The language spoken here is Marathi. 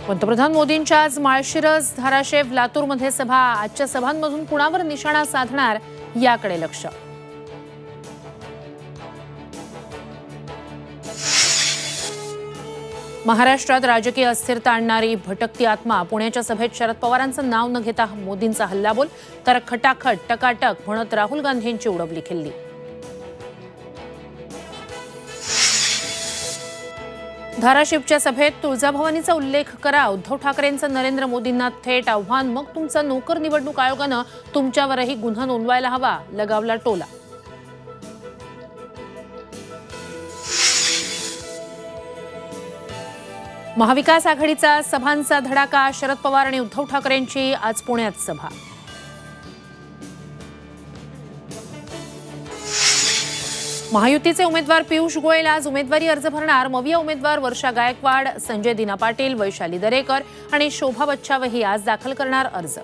पंतप्रधान मोदींच्या आज माळशिरस, धाराशिव, लातूरमध्ये सभा। आजच्या सभांमधून कुणावर निशाणा साधणार याकडे लक्ष। महाराष्ट्रात राजकीय अस्थिरता आणणारी भटकती आत्मा। पुण्याच्या सभेत शरद पवारांचं नाव न घेता मोदींचा हल्लाबोल, तर खटाखट टकाटक म्हणत राहुल गांधींची उडवली खिल्ली। धाराशिवच्या सभेत तुळजाभवानीचा उल्लेख करा। उद्धव ठाकरेंचं नरेंद्र मोदींना थेट आव्हान। मग तुमचा नोकर निवडणूक आयोगानं तुमच्यावरही गुन्हा नोंदवायला हवा, लगावला टोला। महाविकास आघाडीचा सभांचा धडाका। शरद पवार आणि उद्धव ठाकरेंची आज पुण्यात सभा। महायुतीचे उमेदवार पियुष गोयल आज उमेदवारी अर्ज भरणार। मविया उमेदवार वर्षा गायकवाड, संजय दिना पाटील, वैशाली दरेकर आणि शोभा बच्छावही आज दाखल करणार अर्ज।